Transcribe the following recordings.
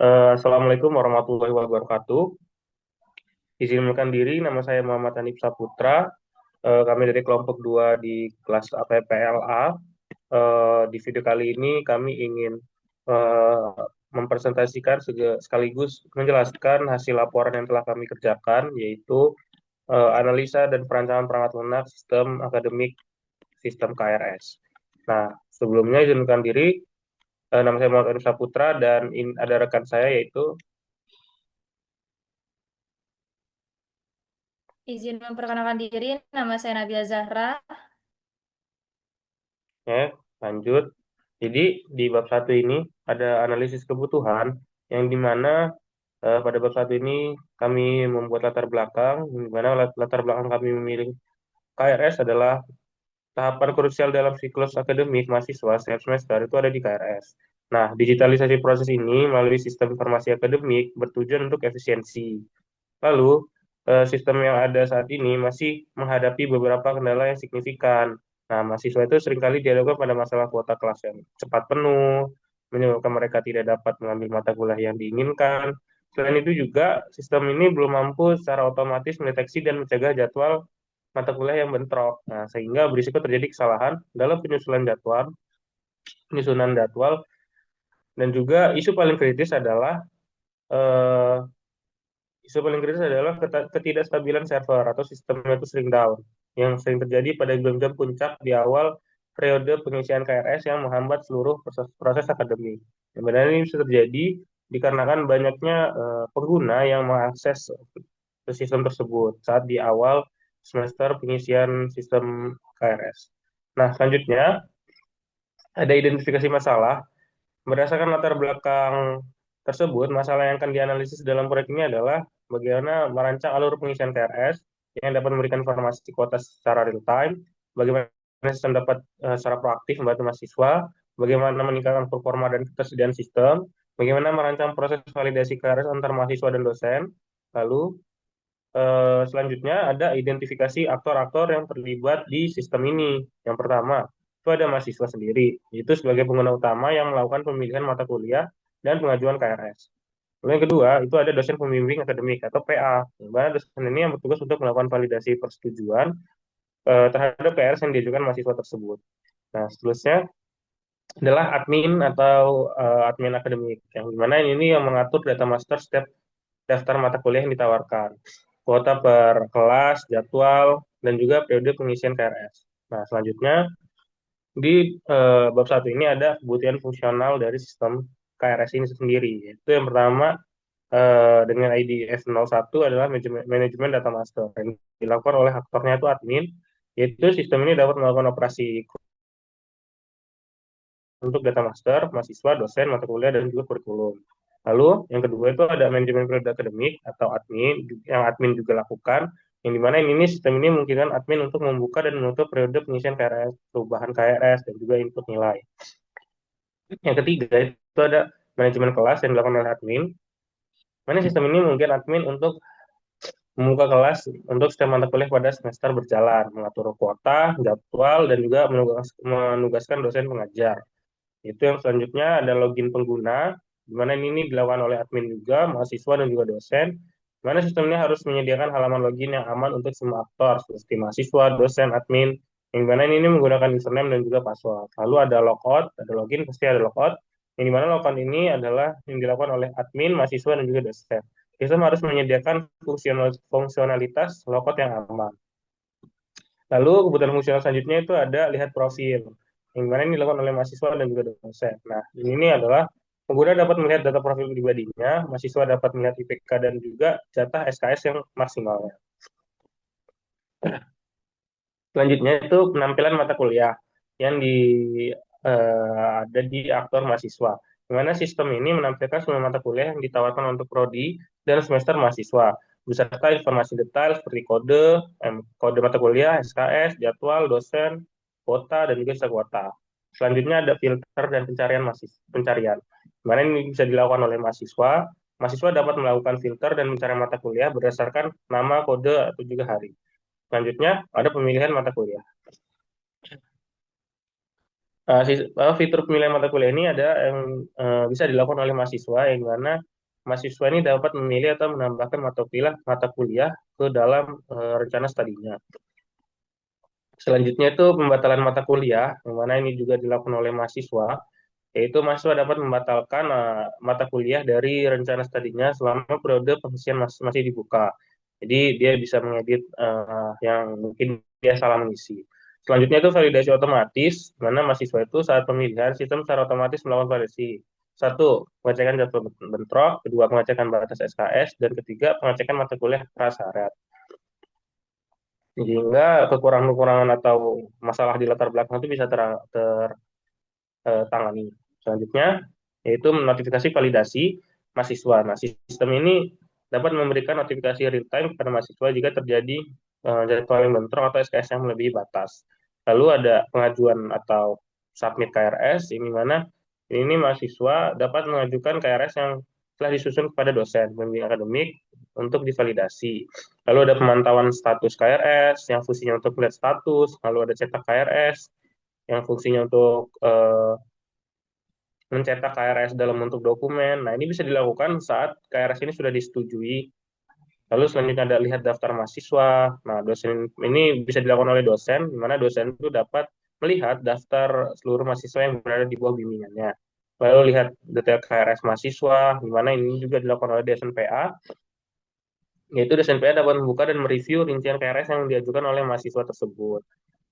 Assalamualaikum warahmatullahi wabarakatuh. Izin mengenalkan diri, nama saya Muhammad Hanif Saputra. Kami dari kelompok 2 di kelas APPLA. Di video kali ini kami ingin eh, mempresentasikan sekaligus menjelaskan hasil laporan yang telah kami kerjakan, yaitu analisa dan perancangan perangkat lunak sistem akademik sistem KRS. Nah, sebelumnya izin mengenalkan diri, nama saya Muhammad Hanif Saputra dan ada rekan saya yaitu Izin memperkenalkan diri, nama saya Nabila Zahra. ya, lanjut. Jadi di bab satu ini ada analisis kebutuhan yang dimana pada bab satu ini kami membuat latar belakang, di mana latar belakang kami memilih KRS adalah tahapan krusial dalam siklus akademik mahasiswa setiap semester itu ada di KRS. Nah, digitalisasi proses ini melalui sistem informasi akademik bertujuan untuk efisiensi. Lalu, sistem yang ada saat ini masih menghadapi beberapa kendala yang signifikan. Nah, mahasiswa itu seringkali dihadapkan pada masalah kuota kelas yang cepat penuh, menyebabkan mereka tidak dapat mengambil mata kuliah yang diinginkan. Selain itu juga, sistem ini belum mampu secara otomatis mendeteksi dan mencegah jadwal mata kuliah yang bentrok. Nah, sehingga berisiko terjadi kesalahan dalam penyusunan jadwal, dan juga eh, isu paling kritis adalah ketidakstabilan server atau sistemnya itu sering down, yang sering terjadi pada jam-jam puncak di awal periode pengisian KRS yang menghambat seluruh proses akademik. Sebenarnya ini bisa terjadi dikarenakan banyaknya pengguna yang mengakses sistem tersebut saat di awal semester pengisian sistem KRS. Nah, selanjutnya ada identifikasi masalah. Berdasarkan latar belakang tersebut, masalah yang akan dianalisis dalam proyek ini adalah bagaimana merancang alur pengisian KRS yang dapat memberikan informasi kuota secara real time, bagaimana sistem dapat secara proaktif membantu mahasiswa, bagaimana meningkatkan performa dan ketersediaan sistem, bagaimana merancang proses validasi KRS antar mahasiswa dan dosen, lalu selanjutnya ada identifikasi aktor-aktor yang terlibat di sistem ini. Yang pertama, itu ada mahasiswa sendiri, itu sebagai pengguna utama yang melakukan pemilihan mata kuliah dan pengajuan KRS. Lalu yang kedua, itu ada dosen pembimbing akademik atau PA, di mana dosen ini yang bertugas untuk melakukan validasi persetujuan terhadap KRS yang diajukan mahasiswa tersebut. Nah, seterusnya adalah admin atau admin akademik, yang dimana ini yang mengatur data master setiap daftar mata kuliah yang ditawarkan, kuota per kelas, jadwal, dan juga periode pengisian KRS. Nah, selanjutnya di bab satu ini ada kebutuhan fungsional dari sistem KRS ini sendiri. Yaitu yang pertama dengan ID F01 adalah manajemen data master. Yang dilakukan oleh aktornya itu admin, yaitu sistem ini dapat melakukan operasi untuk data master, mahasiswa, dosen, mata kuliah, dan juga kurikulum. Lalu yang kedua itu ada manajemen periode akademik atau admin, yang admin juga lakukan, yang dimana ini sistem ini memungkinkan admin untuk membuka dan menutup periode pengisian KRS, perubahan KRS, dan juga input nilai. Yang ketiga itu ada manajemen kelas yang dilakukan oleh admin, mana sistem ini mungkin admin untuk membuka kelas untuk setiap mata kuliah pada semester berjalan, mengatur kuota, jadwal, dan juga menugaskan dosen pengajar. Itu yang selanjutnya ada login pengguna, di mana ini dilakukan oleh admin juga, mahasiswa dan juga dosen, di mana sistemnya harus menyediakan halaman login yang aman untuk semua aktor, seperti mahasiswa, dosen, admin, yang mana ini menggunakan username dan juga password. Lalu ada logout, ada login, pasti ada logout, yang dimana logout ini adalah yang dilakukan oleh admin, mahasiswa, dan juga dosen. Sistem harus menyediakan fungsionalitas logout yang aman. Lalu kebutuhan fungsional selanjutnya itu ada lihat profil, yang mana ini dilakukan oleh mahasiswa dan juga dosen. Nah, ini adalah pengguna dapat melihat data profil pribadinya, mahasiswa dapat melihat IPK dan juga jatah SKS yang maksimalnya. Selanjutnya itu penampilan mata kuliah yang ada di aktor mahasiswa. Di mana sistem ini menampilkan semua mata kuliah yang ditawarkan untuk prodi dan semester mahasiswa, beserta informasi detail seperti kode mata kuliah, SKS, jadwal, dosen, kuota, dan juga sisa kuota. Selanjutnya ada filter dan pencarian. Di mana ini bisa dilakukan oleh mahasiswa. Mahasiswa dapat melakukan filter dan mencari mata kuliah berdasarkan nama, kode, atau juga hari. Selanjutnya, ada pemilihan mata kuliah. Fitur pemilihan mata kuliah ini ada yang bisa dilakukan oleh mahasiswa, yang mana mahasiswa ini dapat memilih atau menambahkan mata kuliah ke dalam rencana studinya. Selanjutnya itu pembatalan mata kuliah, yang mana ini juga dilakukan oleh mahasiswa, yaitu mahasiswa dapat membatalkan mata kuliah dari rencana studinya selama periode pengisian masih dibuka. Jadi dia bisa mengedit yang mungkin dia salah mengisi. Selanjutnya itu validasi otomatis, di mana mahasiswa itu saat pemilihan sistem secara otomatis melakukan validasi. Satu, pengecekan jadwal bentrok, kedua, pengecekan batas SKS, dan ketiga, pengecekan mata kuliah prasyarat. Sehingga kekurangan-kekurangan atau masalah di latar belakang itu bisa tertangani. Selanjutnya, yaitu notifikasi validasi mahasiswa. Nah, sistem ini dapat memberikan notifikasi real time kepada mahasiswa jika terjadi jadwal yang bentrok atau SKS yang melebihi batas. Lalu ada pengajuan atau submit KRS, ini mana ini mahasiswa dapat mengajukan KRS yang telah disusun kepada dosen pembimbing akademik untuk divalidasi. Lalu ada pemantauan status KRS yang fungsinya untuk melihat status, lalu ada cetak KRS yang fungsinya untuk mencetak KRS dalam bentuk dokumen. Nah, ini bisa dilakukan saat KRS ini sudah disetujui. Lalu selanjutnya ada lihat daftar mahasiswa. Nah, dosen ini bisa dilakukan oleh dosen, di mana dosen itu dapat melihat daftar seluruh mahasiswa yang berada di bawah bimbingannya. Lalu lihat detail KRS mahasiswa, di mana ini juga dilakukan oleh dosen PA, yaitu dosen PA dapat membuka dan mereview rincian KRS yang diajukan oleh mahasiswa tersebut.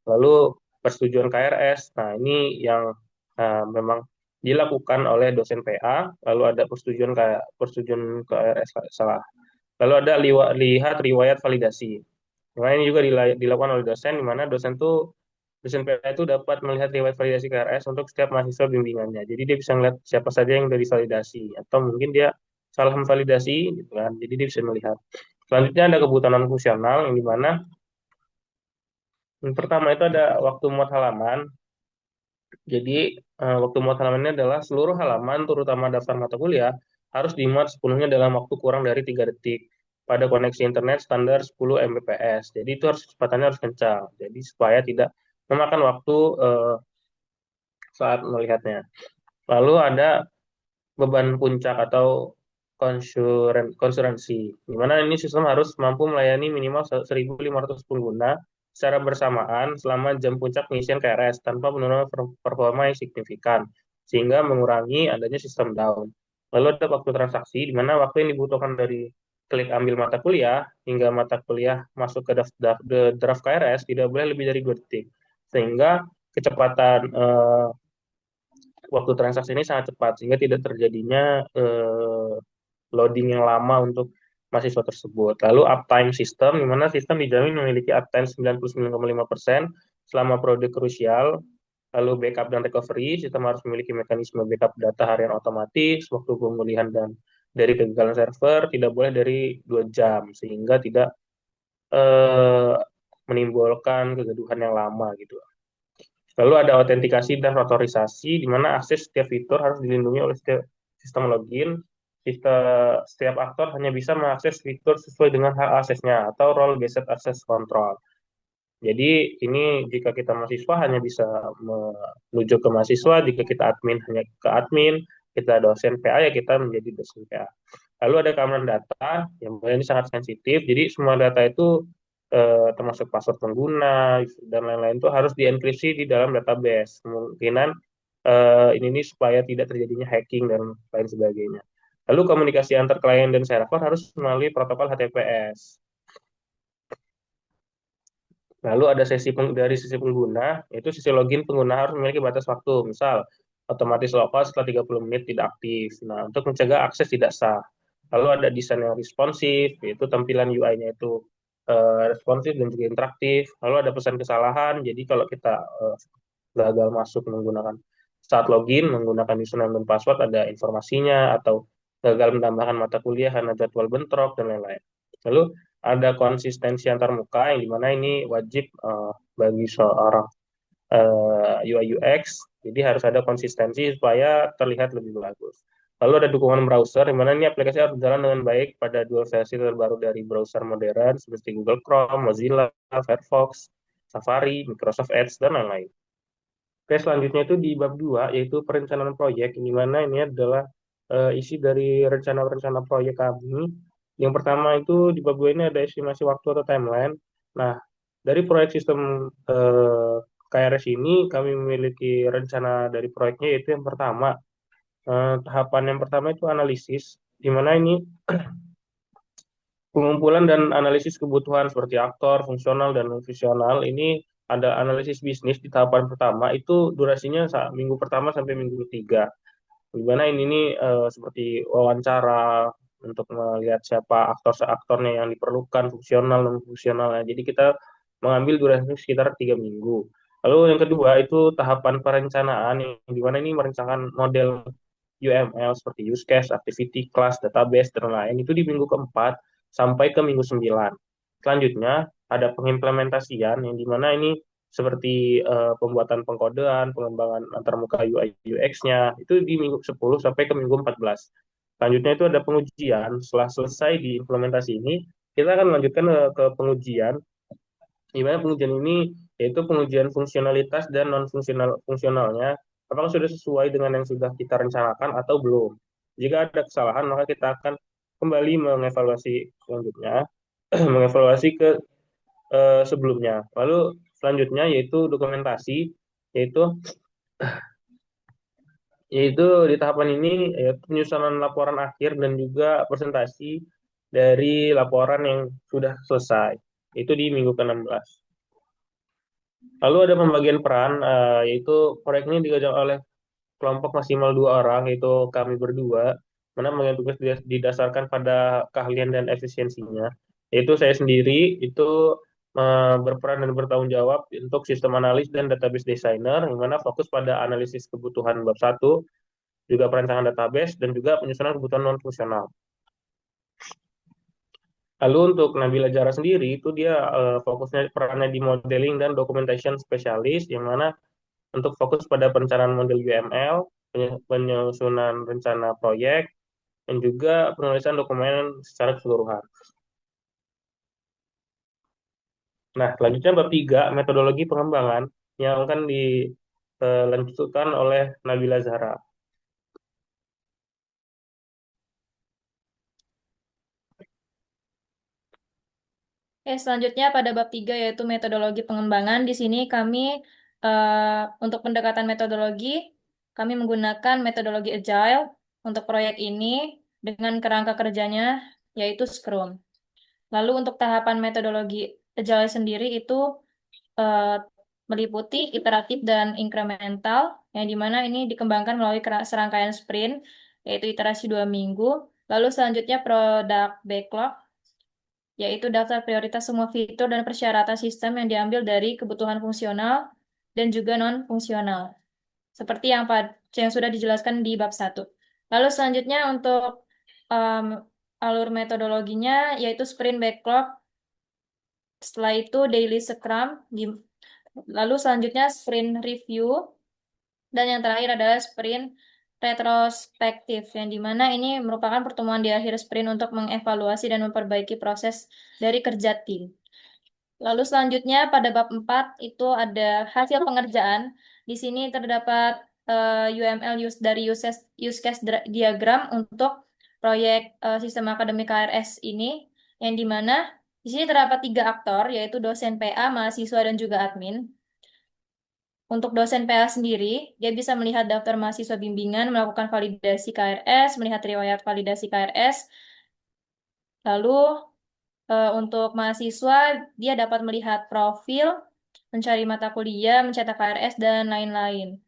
Lalu persetujuan KRS, nah ini yang memang dilakukan oleh dosen PA, lalu ada persetujuan KRS salah. Lalu ada lihat riwayat validasi. Nah, ini juga dilakukan oleh dosen, di mana dosen PA itu dapat melihat riwayat validasi KRS untuk setiap mahasiswa bimbingannya. Jadi dia bisa melihat siapa saja yang sudah divalidasi, atau mungkin dia salah memvalidasi, gitu kan. Jadi dia bisa melihat. Selanjutnya ada kebutuhan fungsional, yang di mana yang pertama itu ada waktu muat halaman. Jadi, waktu muat halaman ini adalah seluruh halaman, terutama daftar mata kuliah, harus dimuat sepenuhnya dalam waktu kurang dari 3 detik pada koneksi internet standar 10 Mbps. Jadi itu harus kecepatannya harus kencang. Jadi supaya tidak memakan waktu saat melihatnya. Lalu ada beban puncak atau konsuransi, di mana ini sistem harus mampu melayani minimal 1.500 pengguna secara bersamaan selama jam puncak pengisian KRS tanpa penurunan performa yang signifikan, sehingga mengurangi adanya sistem down. Lalu ada waktu transaksi, di mana waktu yang dibutuhkan dari klik ambil mata kuliah hingga mata kuliah masuk ke draft KRS tidak boleh lebih dari 2 detik, sehingga kecepatan waktu transaksi ini sangat cepat sehingga tidak terjadinya loading yang lama untuk mahasiswa tersebut. Lalu uptime system, di mana sistem dijamin memiliki uptime 99,5% selama periode krusial. Lalu backup dan recovery, sistem harus memiliki mekanisme backup data harian otomatis, waktu pemulihan dan dari kegagalan server tidak boleh dari 2 jam, sehingga tidak eh, menimbulkan kegaduhan yang lama gitu. Lalu ada autentikasi dan otorisasi, di mana akses setiap fitur harus dilindungi oleh setiap sistem login. Setiap aktor hanya bisa mengakses fitur sesuai dengan hak aksesnya atau role-based access control. Jadi ini jika kita mahasiswa hanya bisa menuju ke mahasiswa, jika kita admin hanya ke admin, kita dosen PA ya kita menjadi dosen PA. Lalu ada keamanan data yang ini sangat sensitif, jadi semua data itu termasuk password pengguna dan lain-lain itu harus dienkripsi di dalam database. Kemungkinan ini supaya tidak terjadinya hacking dan lain sebagainya. Lalu komunikasi antar klien dan server harus melalui protokol HTTPS. Lalu ada dari sisi pengguna, itu sisi login pengguna harus memiliki batas waktu. Misal, otomatis logout setelah 30 menit tidak aktif. Nah, untuk mencegah akses tidak sah. Lalu ada desain yang responsif, yaitu tampilan UI-nya itu responsif dan juga interaktif. Lalu ada pesan kesalahan, jadi kalau kita gagal masuk menggunakan saat login, menggunakan username dan password, ada informasinya, atau gagal menambahkan mata kuliah karena jadwal bentrok, dan lain-lain. Lalu ada konsistensi antar muka yang dimana ini wajib bagi seorang UI UX, jadi harus ada konsistensi supaya terlihat lebih bagus. Lalu ada dukungan browser, di mana ini aplikasi harus berjalan dengan baik pada dua versi terbaru dari browser modern seperti Google Chrome, Mozilla, Firefox, Safari, Microsoft Edge, dan lain-lain. Oke, selanjutnya itu di bab 2, yaitu perencanaan proyek, di mana ini adalah isi dari rencana-rencana proyek kami. Yang pertama itu di bab 2 ini ada estimasi waktu atau timeline. Nah, dari proyek sistem KRS ini kami memiliki rencana dari proyeknya yaitu yang pertama, tahapan yang pertama itu analisis, di mana ini pengumpulan dan analisis kebutuhan seperti aktor, fungsional, dan non-fungsional. Ini ada analisis bisnis di tahapan pertama, itu durasinya minggu pertama sampai minggu ketiga. Di mana ini nih seperti wawancara untuk melihat siapa aktor-aktornya yang diperlukan, fungsional dan fungsionalnya. Jadi kita mengambil durasi sekitar 3 minggu. Lalu yang kedua itu tahapan perencanaan yang di mana ini merencanakan model UML seperti use case, activity, class, database, dan lain. Itu di minggu keempat sampai ke minggu 9. Selanjutnya ada pengimplementasian yang di mana ini seperti pembuatan pengkodean, pengembangan antarmuka UI UX-nya, itu di minggu 10 sampai ke minggu 14. Selanjutnya itu ada pengujian. Setelah selesai di implementasi ini, kita akan melanjutkan ke pengujian, di mana pengujian ini yaitu pengujian fungsionalitas dan fungsionalnya, apakah sudah sesuai dengan yang sudah kita rencanakan atau belum. Jika ada kesalahan, maka kita akan kembali mengevaluasi selanjutnya, mengevaluasi ke sebelumnya. Lalu selanjutnya yaitu dokumentasi, yaitu yaitu di tahapan ini yaitu penyusunan laporan akhir dan juga presentasi dari laporan yang sudah selesai. Itu di minggu ke-16. Lalu ada pembagian peran, yaitu proyek ini digagas oleh kelompok maksimal 2 orang, yaitu kami berdua, mana pembagian tugas didasarkan pada keahlian dan efisiensinya. Yaitu saya sendiri, itu berperan dan bertanggung jawab untuk sistem analis dan database designer, yang mana fokus pada analisis kebutuhan bab 1, juga perancangan database, dan juga penyusunan kebutuhan non-fungsional. Lalu untuk Nabila Jara sendiri, itu dia fokusnya perannya di modeling dan documentation specialist, yang mana untuk fokus pada perencanaan model UML, penyusunan rencana proyek, dan juga penulisan dokumen secara keseluruhan. Nah, selanjutnya bab 3, metodologi pengembangan, yang akan dilanjutkan oleh Nabila Zahra. Selanjutnya pada bab 3 yaitu metodologi pengembangan. Di sini kami untuk pendekatan metodologi, kami menggunakan metodologi Agile untuk proyek ini dengan kerangka kerjanya yaitu Scrum. Lalu untuk tahapan metodologi Agile sendiri itu eh, meliputi iteratif dan incremental, yang dimana ini dikembangkan melalui serangkaian sprint, yaitu iterasi 2 minggu. Lalu selanjutnya product backlog, yaitu daftar prioritas semua fitur dan persyaratan sistem yang diambil dari kebutuhan fungsional dan juga non-fungsional, seperti yang sudah dijelaskan di bab 1. Lalu selanjutnya untuk um, alur metodologinya, yaitu sprint backlog, setelah itu daily scrum, lalu selanjutnya sprint review, dan yang terakhir adalah sprint retrospektif, yang dimana ini merupakan pertemuan di akhir sprint untuk mengevaluasi dan memperbaiki proses dari kerja tim. Lalu selanjutnya pada bab 4 itu ada hasil pengerjaan. Di sini terdapat UML dari use case diagram untuk proyek sistem akademik KRS ini, yang dimana di sini terdapat 3 aktor, yaitu dosen PA, mahasiswa, dan juga admin. Untuk dosen PA sendiri, dia bisa melihat daftar mahasiswa bimbingan, melakukan validasi KRS, melihat riwayat validasi KRS. Lalu untuk mahasiswa, dia dapat melihat profil, mencari mata kuliah, mencetak KRS, dan lain-lain.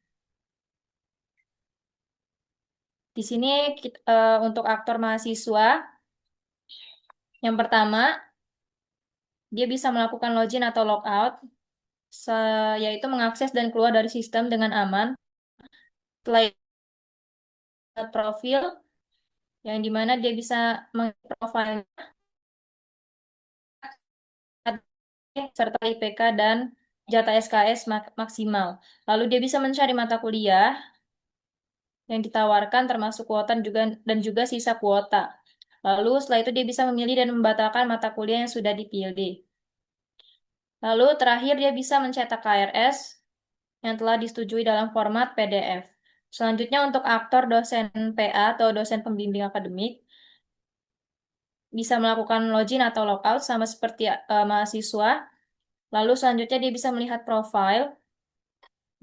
Di sini untuk aktor mahasiswa, yang pertama, dia bisa melakukan login atau logout, yaitu mengakses dan keluar dari sistem dengan aman. Setelah profil, yang dimana dia bisa mengprofil serta IPK dan jatah SKS maksimal. Lalu dia bisa mencari mata kuliah yang ditawarkan termasuk kuota dan juga sisa kuota. Lalu setelah itu dia bisa memilih dan membatalkan mata kuliah yang sudah dipilih. Lalu terakhir dia bisa mencetak KRS yang telah disetujui dalam format PDF. Selanjutnya untuk aktor dosen PA atau dosen pembimbing akademik bisa melakukan login atau logout sama seperti mahasiswa. Lalu selanjutnya dia bisa melihat profil,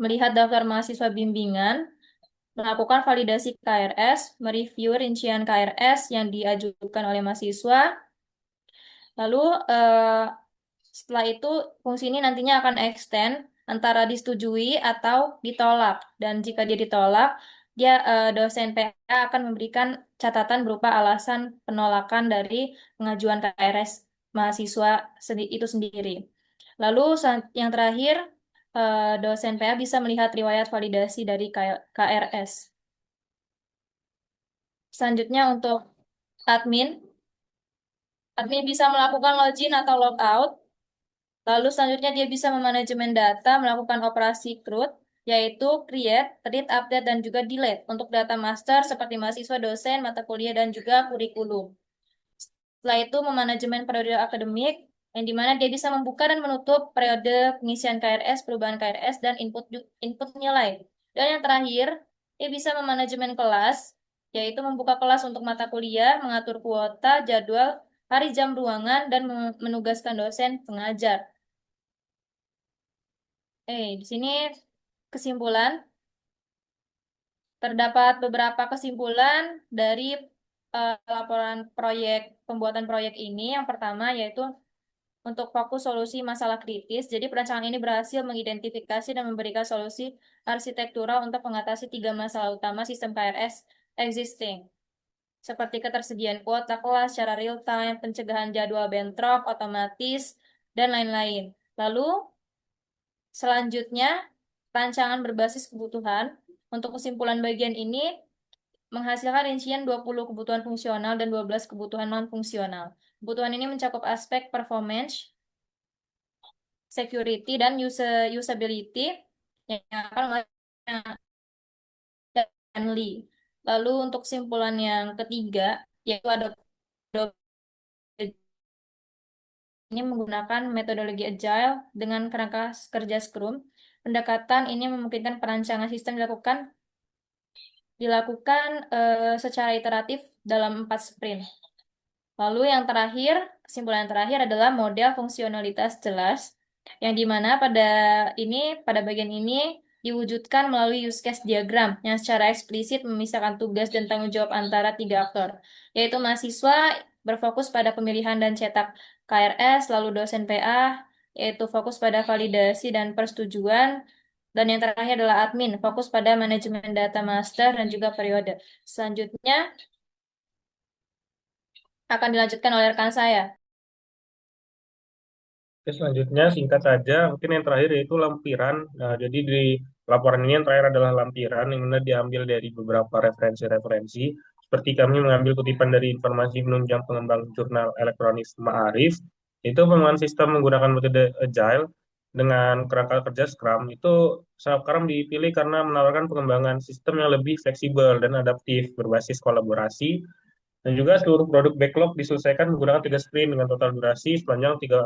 melihat daftar mahasiswa bimbingan, melakukan validasi KRS, mereview rincian KRS yang diajukan oleh mahasiswa. Lalu setelah itu fungsi ini nantinya akan extend antara disetujui atau ditolak. Dan jika dia ditolak, dia dosen PA akan memberikan catatan berupa alasan penolakan dari pengajuan KRS mahasiswa itu sendiri. Lalu yang terakhir, dosen PA bisa melihat riwayat validasi dari KRS. Selanjutnya untuk admin, admin bisa melakukan login atau logout. Lalu selanjutnya dia bisa memanajemen data, melakukan operasi CRUD, yaitu create, read, update, dan juga delete untuk data master seperti mahasiswa, dosen, mata kuliah, dan juga kurikulum. Setelah itu memanajemen periode akademik, yang dimana dia bisa membuka dan menutup periode pengisian KRS, perubahan KRS, dan input nilai. Dan yang terakhir, dia bisa memanajemen kelas, yaitu membuka kelas untuk mata kuliah, mengatur kuota, jadwal, hari jam ruangan, dan menugaskan dosen pengajar. Di sini kesimpulan, terdapat beberapa kesimpulan dari laporan pembuatan proyek ini. Yang pertama yaitu untuk fokus solusi masalah kritis. Jadi perancangan ini berhasil mengidentifikasi dan memberikan solusi arsitektural untuk mengatasi tiga masalah utama sistem KRS existing, seperti ketersediaan kuota kelas secara real time, pencegahan jadwal bentrok otomatis, dan lain-lain. Lalu selanjutnya, rancangan berbasis kebutuhan. Untuk kesimpulan bagian ini, menghasilkan rincian 20 kebutuhan fungsional dan 12 kebutuhan non-fungsional. Kebutuhan ini mencakup aspek performance, security, dan usability yang akan friendly. Lalu untuk kesimpulan yang ketiga, yaitu ada ini menggunakan metodologi agile dengan kerangka kerja Scrum. Pendekatan ini memungkinkan perancangan sistem dilakukan secara iteratif dalam 4 sprint. Lalu yang terakhir, kesimpulan yang terakhir adalah model fungsionalitas jelas, yang dimana pada bagian ini diwujudkan melalui use case diagram yang secara eksplisit memisahkan tugas dan tanggung jawab antara tiga aktor, yaitu mahasiswa berfokus pada pemilihan dan cetak KRS, lalu dosen PA, yaitu fokus pada validasi dan persetujuan, dan yang terakhir adalah admin, fokus pada manajemen data master dan juga periode. Selanjutnya akan dilanjutkan oleh rekan saya. Oke, selanjutnya singkat saja, mungkin yang terakhir yaitu lampiran. Nah, jadi di laporan ini yang terakhir adalah lampiran yang mana diambil dari beberapa referensi-referensi. Seperti kami mengambil kutipan dari informasi penunjang pengembang jurnal elektronik Ma'arif, itu pengembangan sistem menggunakan metode Agile dengan kerangka kerja Scrum. Itu Scrum dipilih karena menawarkan pengembangan sistem yang lebih fleksibel dan adaptif berbasis kolaborasi, dan juga seluruh produk backlog diselesaikan menggunakan 3 sprint dengan total durasi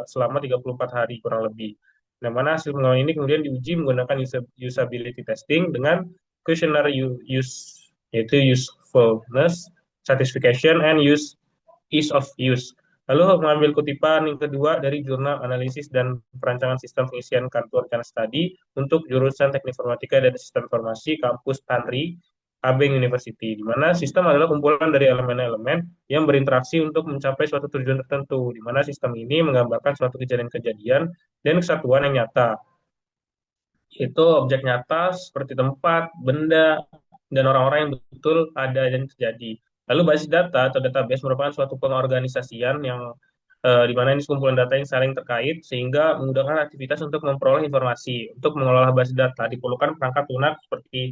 selama 34 hari kurang lebih. Nah, mana hasil pengembangan ini kemudian diuji menggunakan usability testing dengan questionnaire use, yaitu usefulness, satisfaction, and ease of use. Lalu mengambil kutipan yang kedua dari jurnal analisis dan perancangan sistem pengisian kartu rencana studi untuk jurusan Teknik Informatika dan Sistem Informasi kampus Tanri Abeng University, di mana sistem adalah kumpulan dari elemen-elemen yang berinteraksi untuk mencapai suatu tujuan tertentu, di mana sistem ini menggambarkan suatu kejadian-kejadian dan kesatuan yang nyata. Itu objek nyata seperti tempat, benda, dan orang-orang yang betul ada dan terjadi. Lalu basis data atau database merupakan suatu pengorganisasian yang di mana ini sekumpulan data yang saling terkait sehingga memudahkan aktivitas untuk memperoleh informasi. Untuk mengelola basis data diperlukan perangkat lunak seperti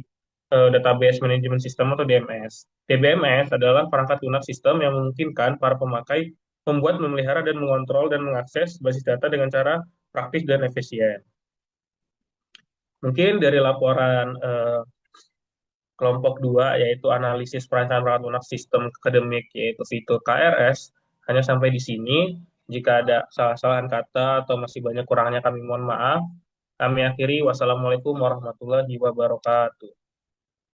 Database Management System atau DMS. DBMS adalah perangkat lunak sistem yang memungkinkan para pemakai membuat, memelihara, dan mengontrol dan mengakses basis data dengan cara praktis dan efisien. Mungkin dari laporan kelompok 2 yaitu analisis perancangan perangkat lunak sistem akademik yaitu fitur KRS, hanya sampai di sini. Jika ada salah-salahan kata atau masih banyak kurangnya kami mohon maaf. Kami akhiri. Wassalamualaikum warahmatullahi wabarakatuh.